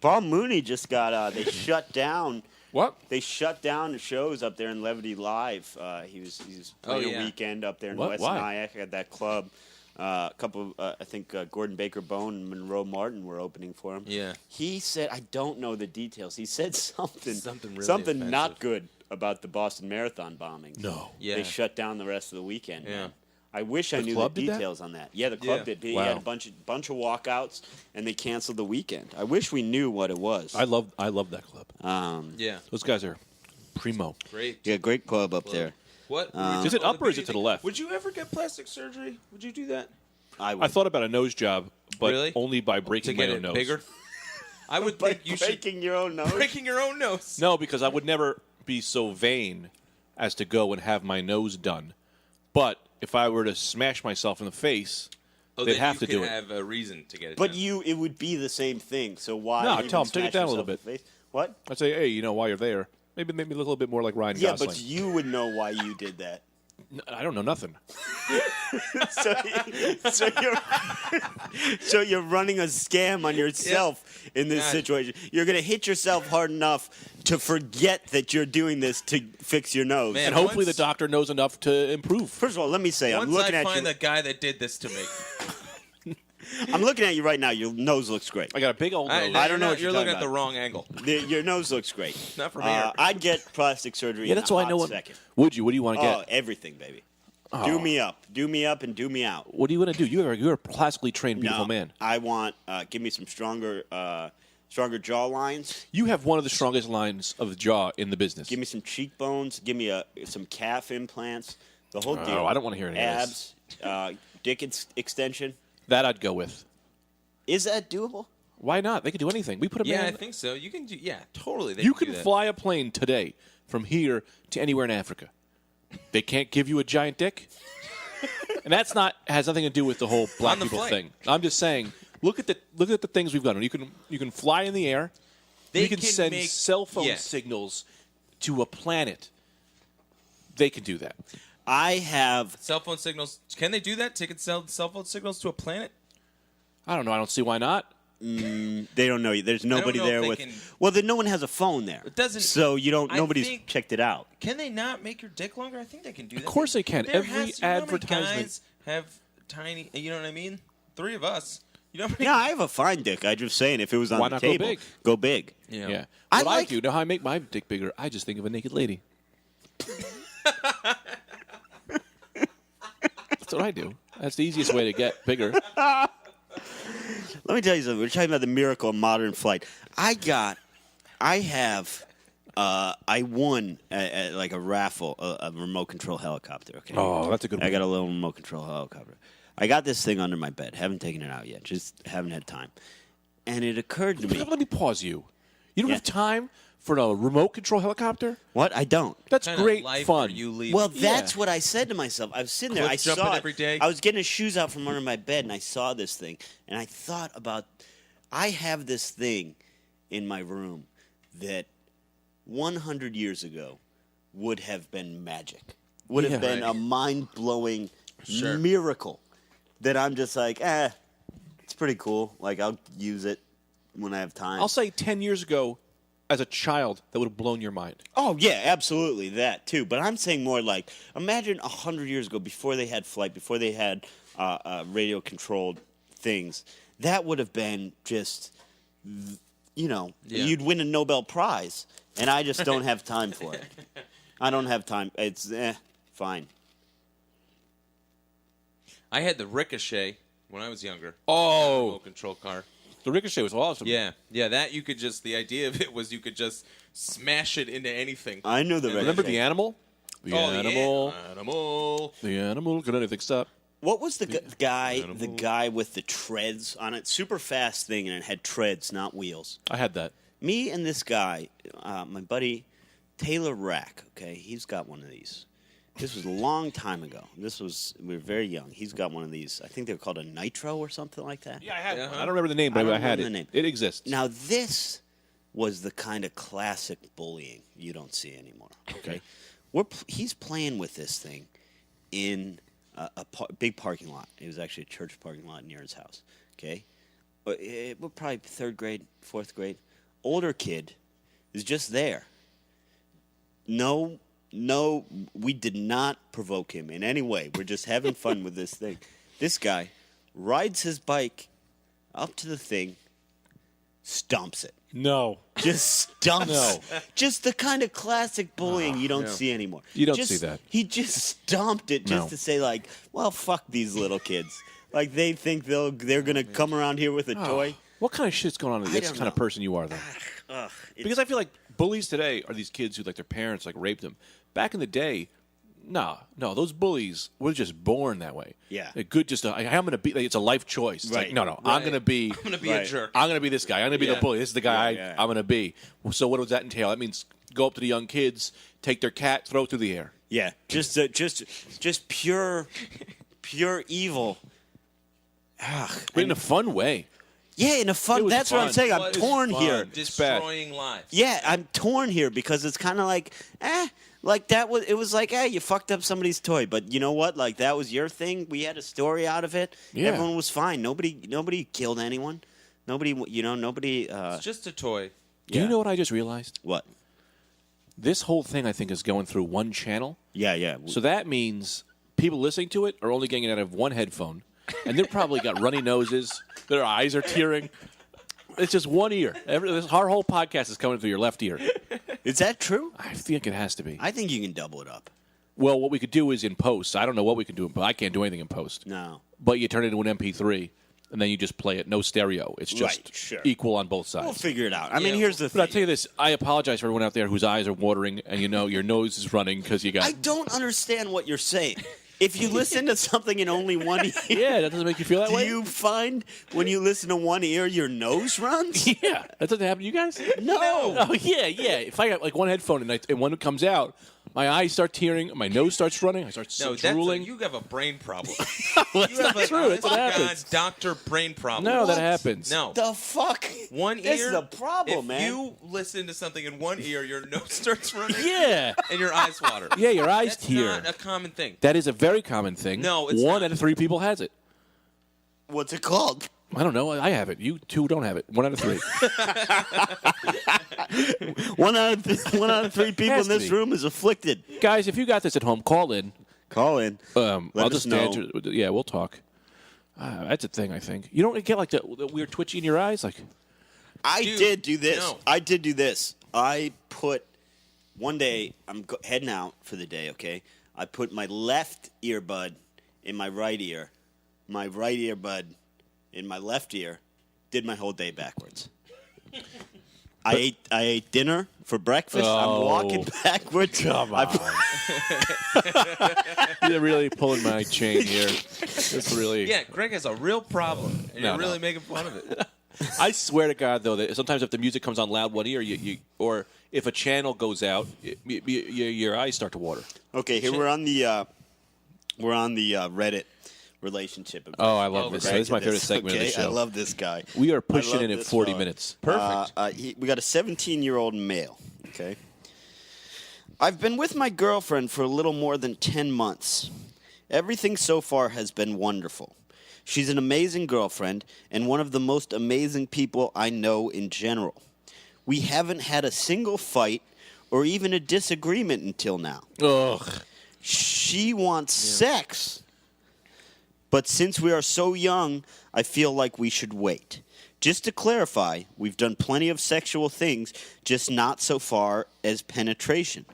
Paul Mooney just got they shut down. What? They shut down the shows up there in Levity Live. He was playing a weekend up there in What? West Why? Nyack at that club. A couple of, I think Gordon Baker Bone and Monroe Martin were opening for him. Yeah. He said, I don't know the details. He said something really not offensive. good about the Boston Marathon bombings. No. Yeah. They shut down the rest of the weekend. Yeah. Man. I wish I knew the club did that? details on that. Yeah, the club Yeah. did. He Wow. had a bunch of walkouts, and they canceled the weekend. I wish we knew what it was. I love that club. Yeah. Those guys are primo. Great. Yeah, great club up there. What? Is it up or is it to the left? Would you ever get plastic surgery? Would you do that? I thought about a nose job, but Really? only by To breaking get my own it nose. bigger? I would Like think you should breaking your own nose. breaking your own nose. No, because I would never be so vain as to go and have my nose done. But if I were to smash myself in the face, they'd then have to you do could it. have a reason to get it But done. it would be the same thing. So why? No, even tell 'em, take it smash down a little yourself in the bit. face? What? I'd say, hey, while you're there, maybe make me look a little bit more like Ryan Yeah, Gosling. but you would know why you did that. I don't know nothing. So you're running a scam on yourself in this God. situation. You're going to hit yourself hard enough to forget that you're doing this to fix your nose. Man, And hopefully once- the doctor knows enough to improve. First of all, let me say, I'm Once looking I at find you. the guy that did this to me, I'm looking at you right now. Your nose looks great. I got a big old nose. I don't know what you're you're looking talking at the about. wrong angle. Your nose looks great. Not from here. I'd get plastic surgery. Yeah, in that's a why I hot know what. second. Would you? What do you want to Oh, get? everything, baby. Do me up, and do me out. What are you going to do? You're a classically trained, beautiful man. I want give me some stronger jaw lines. You have one of the strongest lines of the jaw in the business. Give me some cheekbones. Give me some calf implants. The whole deal. Oh, I don't want to hear any abs, dick extension. That I'd go with. Is that doable? Why not? They could do anything. We put a Yeah, man. I think so. You can do. Yeah, totally. You can can do that. fly a plane today from here to anywhere in Africa. They can't give you a giant dick, and has nothing to do with the whole black On the people flight. thing. I'm just saying. Look at the things we've done. You can fly in the air. You can send cell phone signals to a planet. They can do that. I have Cell phone signals. Can they do that? Take cell phone signals to a planet? I don't know. I don't see why not. They don't know you. There's nobody know if there they with. can- Well, then no one has a phone there. It doesn't- So you don't. I Nobody's think- checked it out. Can they not make your dick longer? I think they can do that. Of course they can. There Every has to- you know how many advertisement- guys have tiny. You know what I mean? 3 of us. You know how many? Yeah, I have a fine dick. I'm just saying, if it was on Why the not go table, big? go big. Yeah. Yeah. I What I like- do, know how I make my dick bigger? I just think of a naked lady. That's what I do. That's the easiest way to get bigger. Let me tell you something. We're talking about the miracle of modern flight. I won at like a raffle, a remote control helicopter. Okay. Oh, that's a good I one. got a little remote control helicopter. I got this thing under my bed. Haven't taken it out yet. Just haven't had time. And it occurred to me. Let me pause you. You don't Yeah. have time for a remote control helicopter? What? I don't. That's Kind of great life fun. are you lead? Well, that's Yeah. what I said to myself. I was sitting there. I Cliff jumping saw it. every day? I was getting his shoes out from under my bed, and I saw this thing. And I thought about, I have this thing in my room that 100 years ago would have been magic. Would have Yeah. been a mind-blowing Sure. miracle that I'm just like, it's pretty cool. Like, I'll use it when I have time. I'll say 10 years ago, as a child, that would have blown your mind. Oh, yeah, absolutely, that too. But I'm saying more like, imagine 100 years ago, before they had flight, before they had radio-controlled things, that would have been just, Yeah. you'd win a Nobel Prize, and I just don't have time for it. I don't have time. It's, fine. I had the Ricochet when I was younger. Oh. Remote control car. The Ricochet was awesome. Yeah. That you could just. The idea of it was you could just smash it into anything. I know the Remember Ricochet. the animal? The animal. Yeah. Animal. The animal. Could anything stop? What was the guy Animal. with the treads on it? Super fast thing, and it had treads, not wheels. I had that. Me and this guy, my buddy Taylor Rack, okay, he's got one of these. This was a long time ago. We were very young. He's got one of these. I think they were called a Nitro or something like that. Yeah, I had Yeah. one. I don't remember the name, but I don't I had remember it. the name. It exists. Now, this was the kind of classic bullying you don't see anymore, okay? He's playing with this thing in a big parking lot. It was actually a church parking lot near his house, okay? We're probably 3rd grade, 4th grade. Older kid is just there. No, we did not provoke him in any way. We're just having fun with this thing. This guy rides his bike up to the thing, stomps it. No. Just stumps. No. Just the kind of classic bullying you don't see anymore. You don't Just- see that. He just stomped it just No. to say, like, well, fuck these little kids. Like, they think they're going to come around here with a toy. What kind of shit's going on? That's the don't kind of know. person you are, though. Ugh, Because I feel like bullies today are these kids who, like, their parents, like, raped them. Back in the day, no, those bullies were just born that way. Yeah. They're good. I'm going to be. Like, it's a life choice. It's Right. like, no, I'm Right. going to be. I'm gonna be Right. a jerk. I'm going to be this guy. I'm going to be the Yeah. bully. This is the guy Yeah. I'm going to be. So what does that entail? That means go up to the young kids, take their cat, throw it through the air. Yeah, just pure evil. Ugh. But in a fun way. Yeah, in a It fun. was That's what I'm fun. saying. I'm What is torn fun? here. It's bad. Destroying lives. Yeah, I'm torn here because it's kind of like, like that was. It was like, you fucked up somebody's toy, but you know what? Like that was your thing. We had a story out of it. Yeah. Everyone was fine. Nobody killed anyone. Nobody. Nobody. It's just a toy. Do you know what I just realized? What? This whole thing, I think, is going through one channel. Yeah. So that means people listening to it are only getting it out of one headphone, and they've probably got runny noses. Their eyes are tearing. It's just one ear. Our whole podcast is coming through your left ear. Is that true? I think it has to be. I think you can double it up. Well, what we could do is in post. I don't know what we can do, but I can't do anything in post. No. But you turn it into an MP3, and then you just play it. No stereo. It's just Right, sure. equal on both sides. We'll figure it out. I mean, here's the But thing. I'll tell you this. I apologize for everyone out there whose eyes are watering and your nose is running because you got... I don't understand what you're saying. If you listen to something in only one ear, Yeah, that doesn't make you feel that do way? you find when you listen to one ear, your nose runs? Yeah. That doesn't happen to you guys? No. Oh, yeah. If I got like one headphone and one comes out, my eyes start tearing, my nose starts running, I start drooling. You have a brain problem. That's You have not true. That's what happens. Doctor brain problem. No, that What? happens. No. The fuck? One ear. This is a problem, if man. you listen to something in one ear, your nose starts running. Yeah. And your eyes water. Yeah, your eyes That's tear. not a common thing. That is a very common thing. No, it's one not. out of 3 people has it. What's it called? I don't know. I have it. You 2 don't have it. 1 out of 3. One out of 3 people Has in to this be. room is afflicted. Guys, if you got this at home, call in. Call in. Let I'll us just know. answer. Yeah, we'll talk. That's a thing, I think. You don't get like the weird twitchy in your eyes, like. I Dude, did do this. no. I did do this. I put one day. I'm heading out for the day. Okay. I put my left earbud in my right ear, my right earbud in my left ear. Did my whole day backwards. I ate dinner for breakfast. I'm Oh. walking backwards. Come on. You're really pulling my chain here. It's really. Yeah, Greg has a real problem, and No, you're really no. making fun of it. I swear to God, though, that sometimes if the music comes on loud one ear, or if a channel goes out, your eyes start to water. Okay, here we're on the Reddit relationship. Oh, I love Oh, this. right. This is my favorite segment Okay, of the show. I love this guy. We are I pushing love in at this 40 dog. minutes. Perfect. We got a 17-year-old male. Okay. I've been with my girlfriend for a little more than 10 months. Everything so far has been wonderful. She's an amazing girlfriend and one of the most amazing people I know in general. We haven't had a single fight or even a disagreement until now. Ugh. She wants sex, but since we are so young, I feel like we should wait. Just to clarify, we've done plenty of sexual things, just not so far as penetration.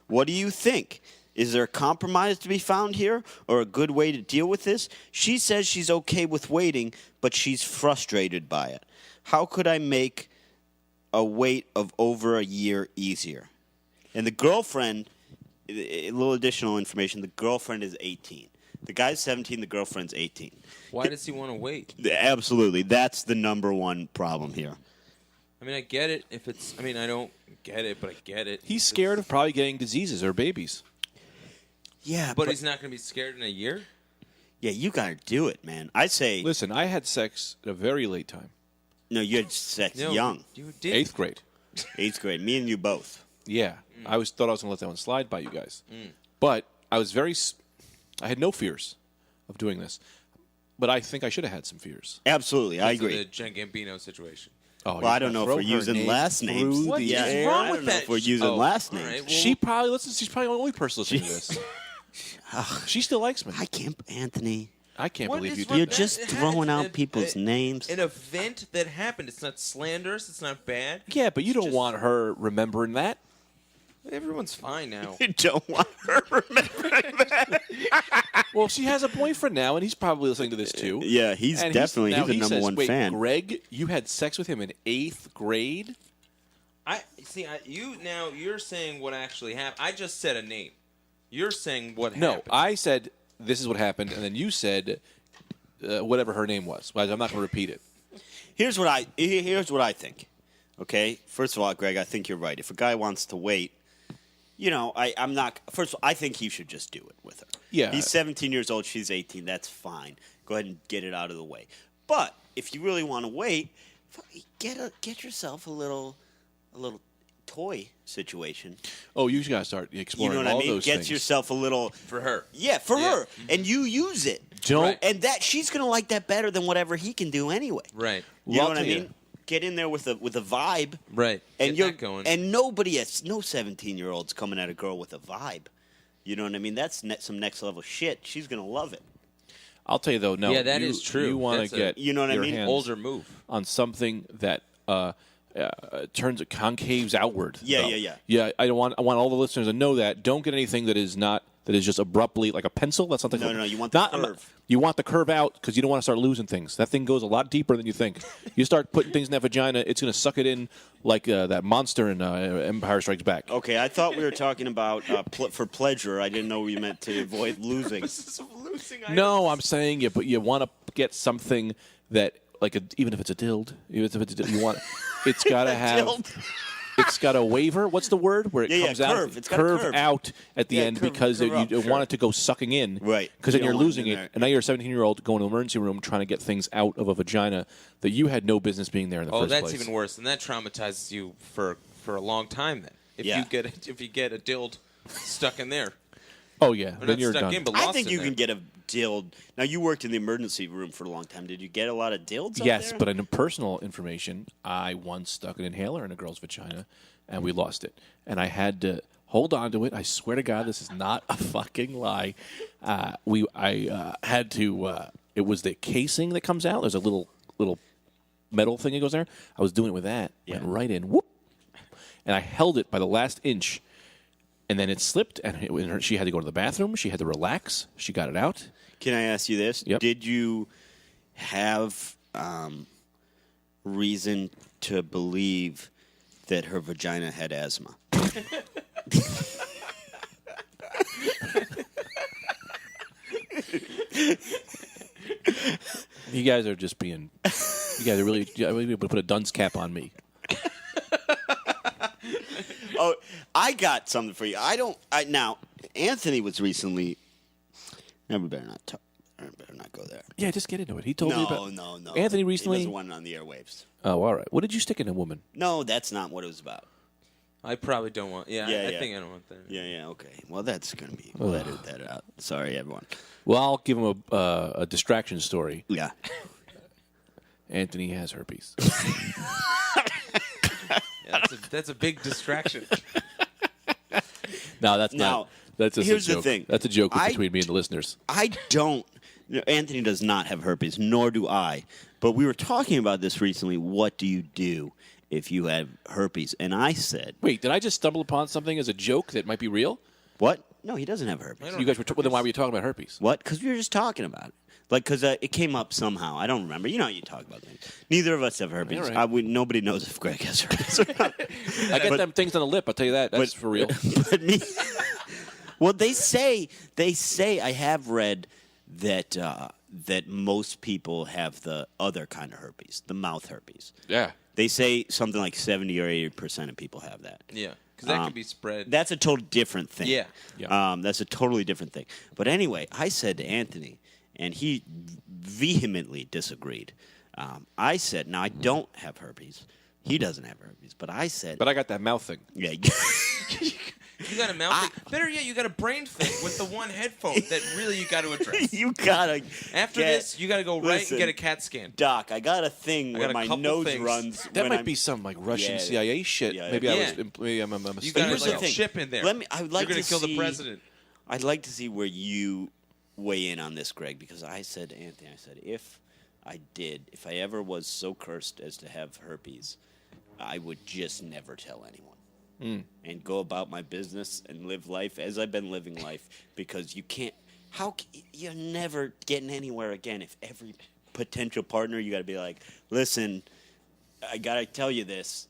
What do you think? Is there a compromise to be found here, or a good way to deal with this? She says she's okay with waiting, but she's frustrated by it. How could I make a wait of over a year easier? And the girlfriend, a little additional information, the girlfriend is 18. The guy's 17, the girlfriend's 18. Why does he want to wait? Absolutely. That's the number one problem here. I mean, I get it. I don't get it, but I get it. He's scared of probably getting diseases or babies. Yeah, But he's not going to be scared in a year? yeah, you got to do it, man. I say, Listen, I had sex at a very late time. no, you had sex No, young. You did. 8th grade. 8th grade. Me and you both. Yeah. I thought I was going to let that one slide by you guys. But I was I had no fears of doing this. But I think I should have had some fears. Absolutely. I Because of agree. The Jen Gambino situation. Oh, Well, you're I don't gonna know if throw we're her using name last names. through What the is air. wrong I with don't know that? if we're using Oh, last all names. right, well, She probably listens. She's probably the only person listening to this. She still likes me. I can't, Anthony. I can't What believe is you wrong- did You're that. just It had throwing out an- people's names. An event that happened. It's not slanderous. It's not bad. Yeah, but you don't Just- want her remembering that. Everyone's fine now. You don't want her remembering that. Well, she has a boyfriend now, and he's probably listening to this too. Yeah, he's And definitely now he's a he number says, one Wait, fan. Greg, you had sex with him in 8th grade? I see. You're saying what actually happened. I just said a name. You're saying what No, happened. I said this is what happened, and then you said whatever her name was. Well, I'm not going to repeat it. Here's what I think. Okay, first of all, Greg, I think you're right. If a guy wants to wait, I'm not. First of all, I think he should just do it with her. Yeah. He's 17 years old. She's 18. That's fine. Go ahead and get it out of the way. But if you really want to wait, get yourself a little toy situation. Oh, you got to start You exploring know what I all mean? those Get things. yourself a little. For her. Yeah, for Yeah. her, and you use it. Don't- Right. And that she's gonna like that better than whatever he can do anyway. Right. You Well, know what I I'll tell mean? you. Get in there with a vibe, Right. and Get you're that going. and no 17-year-old's coming at a girl with a vibe. You know what I mean? That's some next level shit. She's gonna love it. I'll tell you, though, no. Yeah, that you, is true. You want That's to a- get You know what I your mean? hands Older move. on something that turns concaves outward. Yeah, though. yeah. Yeah, I want all the listeners to know that. Don't get anything that that is just abruptly like a pencil. That's something. No, you want the curve. You want the curve out because you don't want to start losing things. That thing goes a lot deeper than you think. You start putting things in that vagina, it's going to suck it in like that monster in Empire Strikes Back. Okay, I thought we were talking about for pleasure. I didn't know we meant to avoid losing. No, I'm saying you want to get something that even if it's a dild, you want it's got to have. It's got a waver. What's the word where it comes out? Curve. It's got a curve out at the end because you want it to go sucking in. Right. Because then you're losing it. There. And now you're a 17-year-old going to the emergency room trying to get things out of a vagina that you had no business being there in the first place. Oh, that's even worse. And that traumatizes you for a long time then. If you get a dild stuck in there. Oh, yeah. Or Then not you're stuck done. in, but I lost think in you there. can get a dild. Now, you worked in the emergency room for a long time. Did you get a lot of dilds? Yes, up there? but in personal information, I once stuck an inhaler in a girl's vagina, and we lost it. And I had to hold on to it. I swear to God, this is not a fucking lie. I had to. It was the casing that comes out. There's a little metal thing that goes there. I was doing it with that. Went right in. Whoop. And I held it by the last inch. And then it slipped, and she had to go to the bathroom. She had to relax. She got it out. Can I ask you this? Yep. Did you have reason to believe that her vagina had asthma? You guys are just being. You guys are really able to put a dunce cap on me. Oh, I got something for you. Now, Anthony was recently. We better not talk. I better not go there. Yeah, just get into it. He told me about. No. Anthony recently. He doesn't want it on the airwaves. Oh, all right. What did you stick in a woman? No, that's not what it was about. I probably don't want. Yeah, I yeah. think I don't want that. Yeah, okay. Well, that's going to be. We'll edit that out. Sorry, everyone. Well, I'll give him a distraction story. Yeah. Anthony has herpes. Yeah, that's a big distraction. No, that's Now, not. That's just here's a joke. the thing. That's a joke between me and the listeners. I don't. Anthony does not have herpes, nor do I. But we were talking about this recently. What do you do if you have herpes? And I said, Wait, did I just stumble upon something as a joke that might be real? what? No, he doesn't have herpes. You guys were. Well, then why were you talking about herpes? What? Because we were just talking about it. Because it came up somehow. I don't remember. You know how you talk about things. Neither of us have herpes. All right. Nobody knows if Greg has herpes or not. I get them things on the lip. I'll tell you that. That's for real. But me. Well, they say. I have read that that most people have the other kind of herpes, the mouth herpes. Yeah. They say something like 70 or 80% of people have that. Yeah, because that can be spread. That's a total different thing. Yeah. That's a totally different thing. But anyway, I said to Anthony, and he vehemently disagreed. I said, now I don't have herpes. He doesn't have herpes. But I said... But I got that mouth thing. Yeah. You got a mouth thing. Better yet, you got a brain thing with the one headphone that really you got to address. You gotta... After this, you got to go right Listen, and get a CAT scan. Doc, I got a thing I where got a my couple nose things. runs... That when might I'm- be some like Russian Yeah. CIA shit. Yeah. Maybe Yeah. maybe I'm a mistake. You got Here's like the a thing. chip in there. I would like You're going to to kill see- the president. I'd like to see where you weigh in on this, Greg, because I said to Anthony, if I ever was so cursed as to have herpes, I would just never tell anyone. And go about my business and live life as I've been living life, because you can't. You're never getting anywhere again if every potential partner you got to be like, listen, I got to tell you this,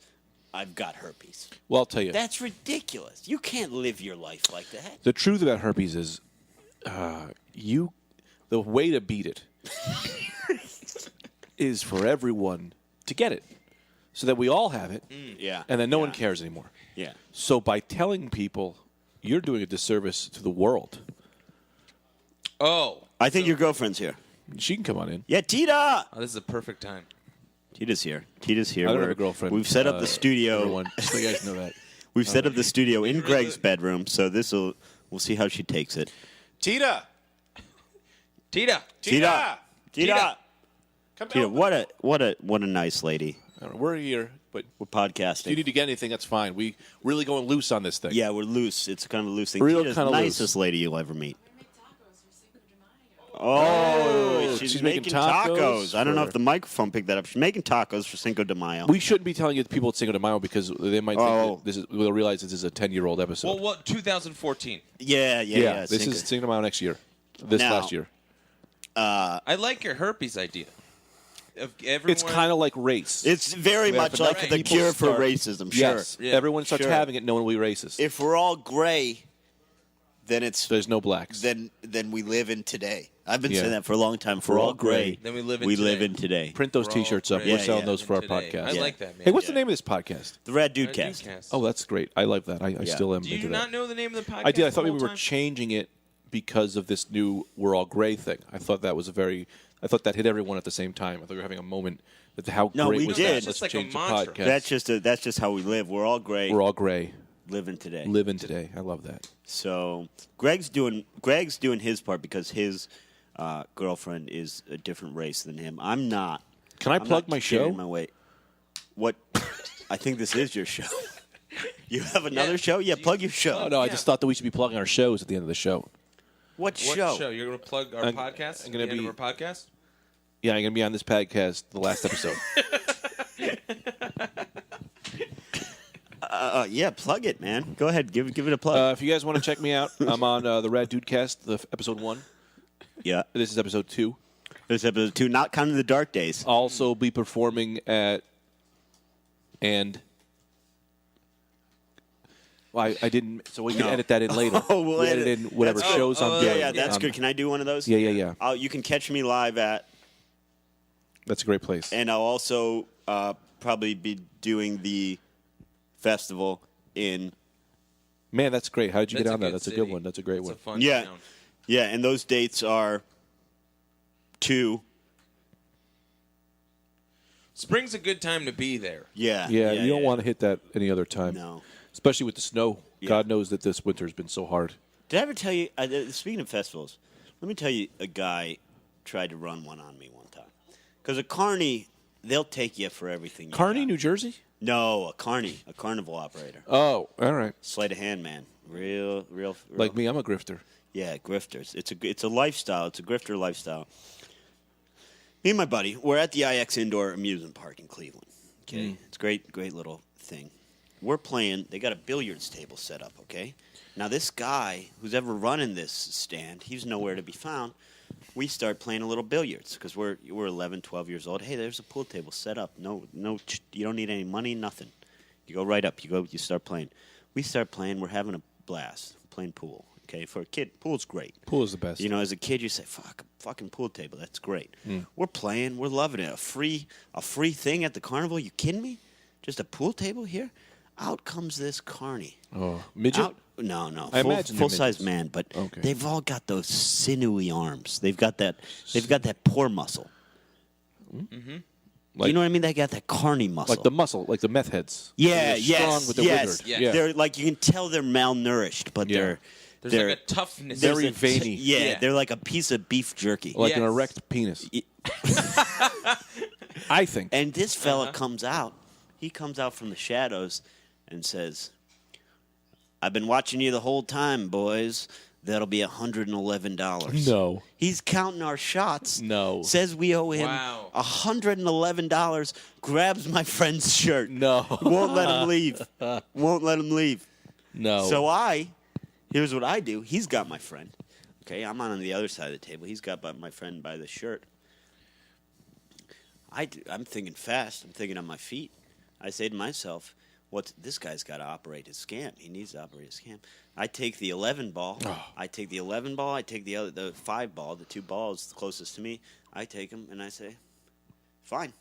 I've got herpes. Well, I'll tell you. That's ridiculous. You can't live your life like that. The truth about herpes is, the way to beat it is for everyone to get it, so that we all have it, Yeah. and then no one cares anymore. Yeah. So by telling people, you're doing a disservice to the world. Oh. I think your girlfriend's here. She can come on in. Yeah, Tita. Oh, this is a perfect time. Tita's here. Tita's here. I don't have We're- a girlfriend. We've set up the studio. Everyone, so you guys know that. We've set up the studio in Greg's bedroom, so we'll see how she takes it. Tita! Tita. Tita. Come Tita, on. what a nice lady. We're here, but We're if you podcasting. need to get anything, that's fine. We really going loose on this thing. Yeah, we're loose. It's kind of a loose thing. Real Tita's kinda the loose. nicest lady you'll ever meet. I make tacos for Cinco de Mayo. Oh, she's making tacos. I don't know if the microphone picked that up. She's making tacos for Cinco de Mayo. We shouldn't be telling people it's Cinco de Mayo because they might think they'll realize this is a 10-year-old episode. Well, what 2014? Yeah. This is Cinco de Mayo next year. Last year. I like your herpes idea. It's kind of like race. It's very much like the cure for racism. Sure. Yes. Yeah. Everyone starts having it, no one will be racist. If we're all gray, then there's no blacks. Then we live in today. I've been saying that for a long time. If we're all gray, then we live in today. Print those T-shirts up. We're selling those for our podcast. I like that, man. Hey, what's the name of this podcast? The Rad Dudecast. Oh, that's great. I love that. I still am. Do you not know the name of the podcast? I did. I thought we were changing it because of this new "We're All Gray" thing. I thought that hit everyone at the same time. I thought we were having a moment that great was that. It's Let's like change a mantra. the podcast. That's just how we live. We're all gray. We're all gray. Living today. Living today. I love that. So Greg's doing his part because his girlfriend is a different race than him. I'm not. Can I plug my show? My way. What? I think this is your show. You have another show? Yeah, plug your show. Oh, no, I just thought that we should be plugging our shows at the end of the show. What show? You're going to plug our podcast? I'm going to be our podcast? Yeah, I'm going to be on this podcast, the last episode. Yeah, plug it, man. Go ahead, give it a plug. If you guys want to check me out, I'm on the Rad Dudecast, episode 1. Yeah. This is episode 2. This is episode 2, not counting the dark days. Also be performing at Well, I didn't, so we can edit that in later. We'll edit in whatever shows I'm doing. Yeah, that's good. Can I do one of those? Yeah. You can catch me live at. That's a great place. And I'll also probably be doing the festival in. Man, that's great. How did you get on that? That's city. a good one. That's a great one. A fun Yeah. town. Yeah, and those dates are 2. Spring's a good time to be there. Yeah. You don't want to hit that any other time. No. Especially with the snow. Yeah. God knows that this winter has been so hard. Did I ever tell you, speaking of festivals, let me tell you a guy tried to run one on me one time. Because a carny, they'll take you for everything. Carney, New Jersey? No, a carnival operator. Oh, all right. Sleight of hand, man. Real. Like me, I'm a grifter. Yeah, grifters. It's a lifestyle. It's a grifter lifestyle. Me and my buddy, we're at the IX Indoor Amusement Park in Cleveland. Okay, It's a great little thing. We're playing. They got a billiards table set up. Okay, now this guy who's ever running this stand, he's nowhere to be found. We start playing a little billiards because we're 11, 12 years old. Hey, there's a pool table set up. No, you don't need any money, nothing. You go right up. You start playing. We start playing. We're having a blast playing pool. Okay, for a kid, pool's great. Pool is the best. You know, as a kid, you say, "Fuck, a fucking pool table. That's great." We're playing. We're loving it. A free thing at the carnival. You kidding me? Just a pool table here? Out comes this carny. Oh, midget? No. I imagine full size man, but they've all got those sinewy arms. They've got that poor muscle. Mm-hmm. You know what I mean? They got that carny muscle. Like the muscle, like the meth heads. Yeah, They're strong with the wizard. Yeah. They're like, you can tell they're malnourished, but There's like a toughness. Very veiny. They're like a piece of beef jerky. Like an erect penis. I think. And this fella comes out. He comes out from the shadows and says, "I've been watching you the whole time, boys. That'll be $111. No. He's counting our shots. No. Says we owe him $111. Grabs my friend's shirt. No. Won't let him leave. Won't let him leave. No. So here's what I do. He's got my friend. Okay, I'm on the other side of the table. He's got my friend by the shirt. I'm thinking fast. I'm thinking on my feet. I say to myself, this guy's got to operate his scam. He needs to operate his scam. I take the 11 ball. I take the 11 ball. I take the 5 ball, the 2 balls closest to me. I take them and I say, fine.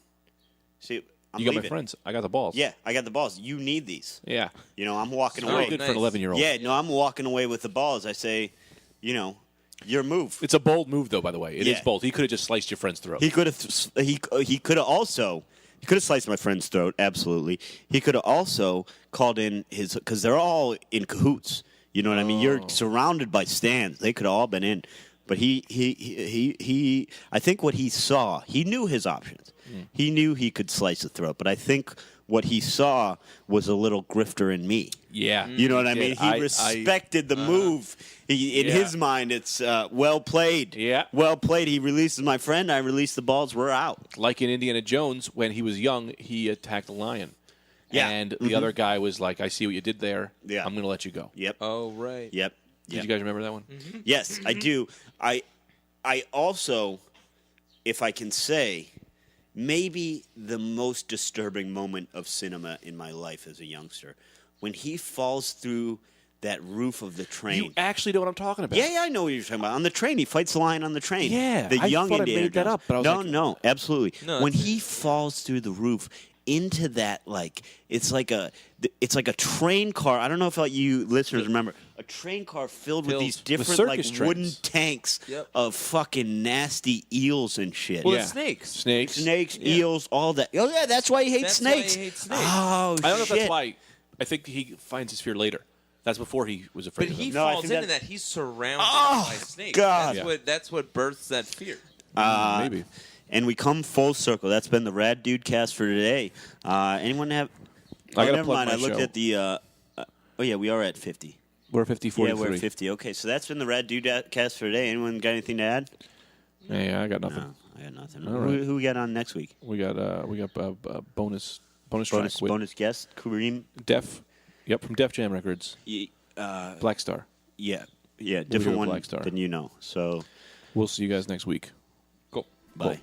See, I'm you got leaving. my friends. I got the balls. Yeah, I got the balls. You need these. Yeah. You know, I'm walking Very away. good for an 11-year-old. Yeah, no, I'm walking away with the balls. I say, your move. It's a bold move, though. By the way, it is Yeah. bold. He could have just sliced your friend's throat. He could have. He could have also. He could have sliced my friend's throat. Absolutely. He could have also called in because they're all in cahoots. You know what I mean? You're surrounded by stands. They could have all been in, But he I think what he saw, he knew his options. He knew he could slice the throat, but I think what he saw was a little grifter in me. Yeah. You know what I mean? He respected the move. In his mind, it's well played. Yeah. Well played. He releases my friend. I release the balls. We're out. Like in Indiana Jones, when he was young, he attacked a lion. Yeah. And the other guy was like, I see what you did there. Yeah. I'm going to let you go. Yep. Oh, right. Yep. Did you guys remember that one? Yes, I do. I also, if I can say, maybe the most disturbing moment of cinema in my life as a youngster, when he falls through that roof of the train. You actually know what I'm talking about. Yeah, I know what you're talking about. On the train, he fights the lion on the train. Yeah, the I young thought I Indiana made that Jones. up, but I was like- no, absolutely. No, when that's he falls through the roof into that, like it's like a train car. I don't know if you listeners remember a train car filled with these different like circus wooden trains. tanks Yep. of fucking nasty eels and shit. Well, Yeah. it's snakes. Snakes. Eels, all that. Oh yeah, that's why he hates That's why he snakes. hates snakes. Oh, I don't know if shit. that's why. I think he finds his fear later. That's before he was afraid But of he them. No, I falls think into that- that. He's surrounded Oh, by snakes. God. That's what births that fear. Maybe. And we come full circle. That's been the Rad Dudecast for today. Anyone have? I gotta never plug mind. my I looked show. at the. Oh yeah, we are at 50. We're 50, 43. Yeah, we're at 50. Okay, so that's been the Rad Dudecast for today. Anyone got anything to add? Yeah, I got nothing. No, I got nothing. All right. Who we got on next week? We got bonus track with Bonus guest Kareem. Def. Yep, from Def Jam Records. Black Star. Yeah, do different a one Black Star. than you know. So We'll see you guys next week. Cool. bye.